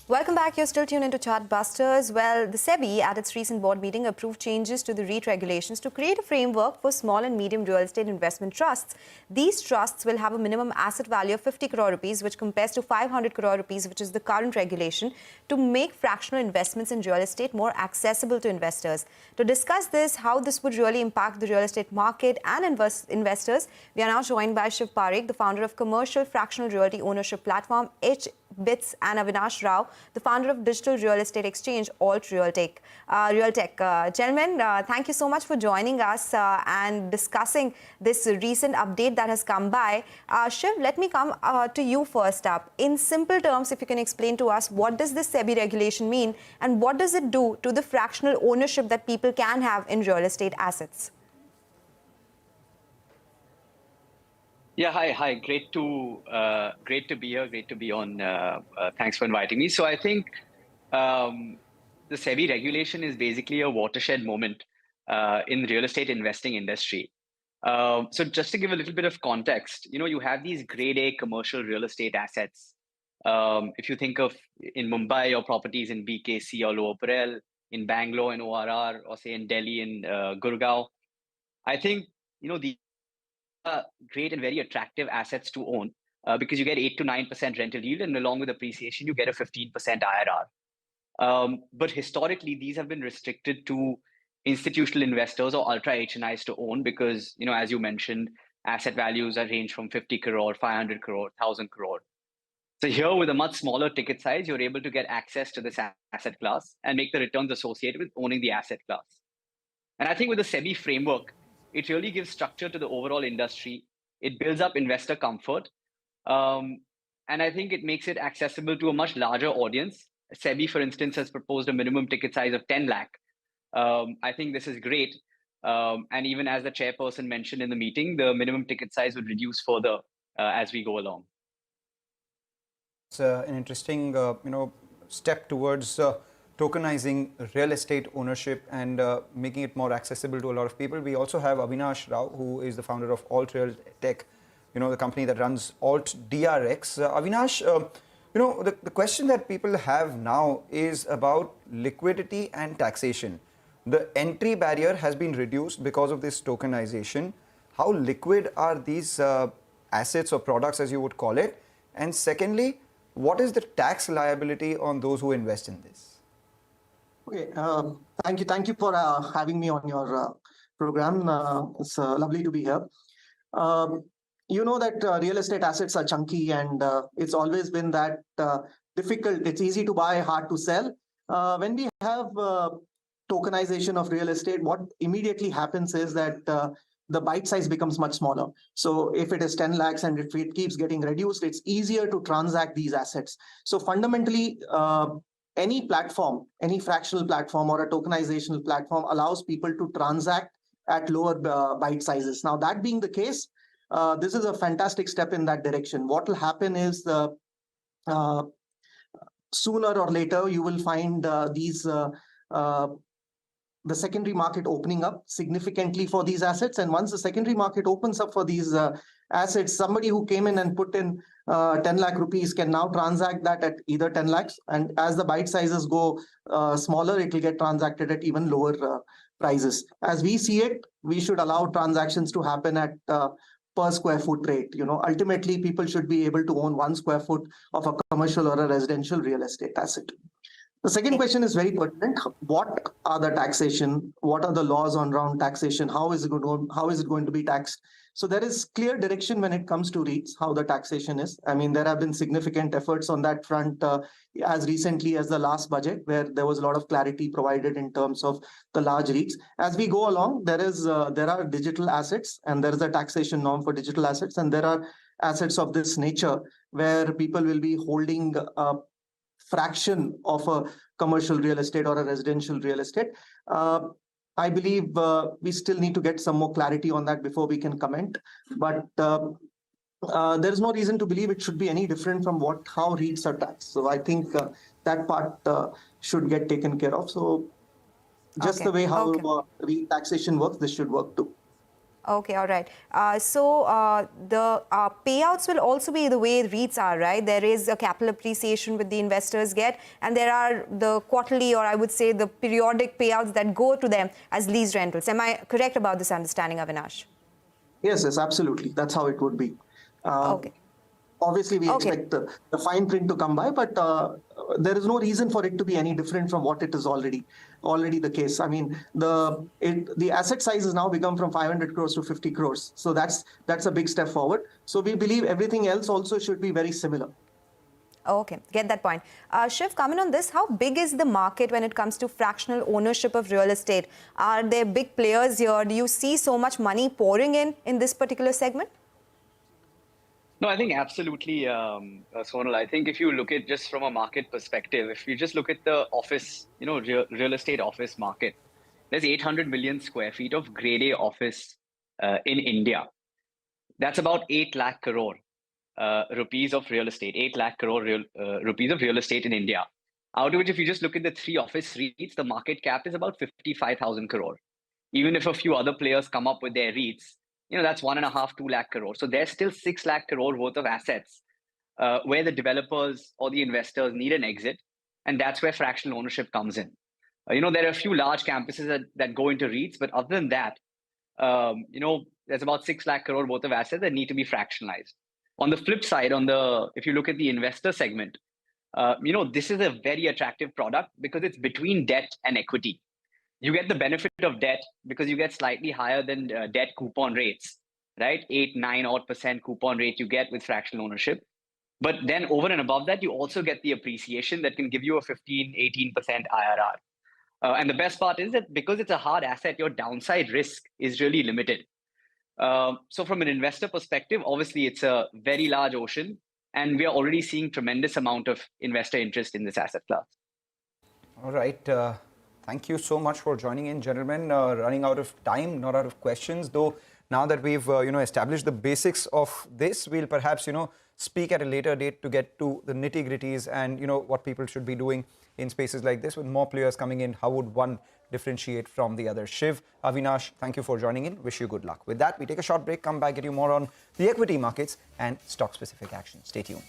Welcome back. You're still tuned into Chartbusters. Well, the SEBI at its recent board meeting approved changes to the REIT regulations to create a framework for small and medium real estate investment trusts. These trusts will have a minimum asset value of 50 crore rupees, which compares to 500 crore rupees, which is the current regulation, to make fractional investments in real estate more accessible to investors. To discuss this, how this would really impact the real estate market and investors, we are now joined by Shiv Parekh, the founder of commercial fractional realty ownership platform HBITS, and Avinash Rao, the founder of digital real estate exchange Alt Realtech. Gentlemen, thank you so much for joining us and discussing this recent update that has come by. Shiv, let me come to you first up. In simple terms, if you can explain to us, what does this SEBI regulation mean and what does it do to the fractional ownership that people can have in real estate assets? Yeah, hi. Great to be here. Great to be on. Thanks for inviting me. So I think the SEBI regulation is basically a watershed moment in the real estate investing industry. So just to give a little bit of context, you have these grade A commercial real estate assets. If you think of in Mumbai, your properties in BKC or Lower Parel, in Bangalore in ORR, or say in Delhi in Gurgaon, I think the great and very attractive assets to own because you get 8 to 9% rental yield, and along with appreciation, you get a 15% IRR. But historically, these have been restricted to institutional investors or ultra HNIs to own because, as you mentioned, asset values are range from 50 crore, 500 crore, 1,000 crore. So here, with a much smaller ticket size, you're able to get access to this asset class and make the returns associated with owning the asset class. And I think with the SEBI framework, it really gives structure to the overall industry. It builds up investor comfort. And I think it makes it accessible to a much larger audience. SEBI, for instance, has proposed a minimum ticket size of 10 lakh. I think this is great. And even as the chairperson mentioned in the meeting, the minimum ticket size would reduce further as we go along. It's an interesting, step towards tokenizing real estate ownership and making it more accessible to a lot of people. We also have Avinash Rao, who is the founder of Alt Realtech, the company that runs Alt DRX. Avinash, the question that people have now is about liquidity and taxation. The entry barrier has been reduced because of this tokenization. How liquid are these assets or products, as you would call it? And secondly, what is the tax liability on those who invest in this? Okay, thank you for having me on your program. It's lovely to be here. You know that real estate assets are chunky, and it's always been that difficult. It's easy to buy, hard to sell. When we have tokenization of real estate, what immediately happens is that the bite size becomes much smaller. So if it is 10 lakhs and if it keeps getting reduced, it's easier to transact these assets. So fundamentally, any platform, any fractional platform or a tokenizational platform allows people to transact at lower bite sizes. Now, that being the case, this is a fantastic step in that direction. What will happen is sooner or later, you will find the secondary market opening up significantly for these assets. And once the secondary market opens up for these assets, somebody who came in and put in 10 lakh rupees can now transact that at either 10 lakhs. And as the bite sizes go smaller, it will get transacted at even lower prices. As we see it, we should allow transactions to happen at per square foot rate. Ultimately, people should be able to own 1 square foot of a commercial or a residential real estate asset. The second question is very pertinent. What are the taxation? What are the laws around taxation? How is it going to be taxed? So there is clear direction when it comes to REITs, how the taxation is. I mean, there have been significant efforts on that front as recently as the last budget, where there was a lot of clarity provided in terms of the large REITs. As we go along, there are digital assets, and there is a taxation norm for digital assets, and there are assets of this nature where people will be holding a fraction of a commercial real estate or a residential real estate. I believe we still need to get some more clarity on that before we can comment. But there is no reason to believe it should be any different from how REITs are taxed. So I think that part should get taken care of. So just the way how REIT taxation works, this should work too. Okay, all right. The payouts will also be the way REITs are, right? There is a capital appreciation which the investors get, and there are the quarterly, or I would say the periodic payouts that go to them as lease rentals. Am I correct about this understanding, Avinash? Yes, yes, absolutely. That's how it would be. Okay. Obviously, we Okay. expect the fine print to come by, but there is no reason for it to be any different from what it is already the case. I mean, the asset size has now become from 500 crores to 50 crores. So that's a big step forward. So we believe everything else also should be very similar. Okay, get that point. Shiv, comment on this. How big is the market when it comes to fractional ownership of real estate? Are there big players here? Do you see so much money pouring in this particular segment? No, I think absolutely, Sonal. I think if you look at just from a market perspective, if you just look at the office, real estate office market, there's 800 million square feet of grade A office in India. That's about 8 lakh crore rupees of real estate, 8 lakh crore rupees of real estate in India. Out of which, if you just look at the 3 office REITs, the market cap is about 55,000 crore. Even if a few other players come up with their REITs, that's 1.5, 2 lakh crore. So there's still 6 lakh crore worth of assets where the developers or the investors need an exit. And that's where fractional ownership comes in. There are a few large campuses that go into REITs, but other than that, there's about 6 lakh crore worth of assets that need to be fractionalized. On the flip side, if you look at the investor segment, this is a very attractive product because it's between debt and equity. You get the benefit of debt because you get slightly higher than debt coupon rates, right? 8, 9 odd % coupon rate you get with fractional ownership. But then over and above that, you also get the appreciation that can give you a 15, 18% IRR. And the best part is that because it's a hard asset, your downside risk is really limited. So from an investor perspective, obviously it's a very large ocean, and we are already seeing tremendous amount of investor interest in this asset class. All right. Thank you so much for joining in, gentlemen. Running out of time, not out of questions, though. Now that we've established the basics of this, we'll perhaps speak at a later date to get to the nitty-gritties and what people should be doing in spaces like this with more players coming in. How would one differentiate from the other? Shiv, Avinash, thank you for joining in. Wish you good luck. With that, we take a short break, come back, get you more on the equity markets and stock-specific action. Stay tuned.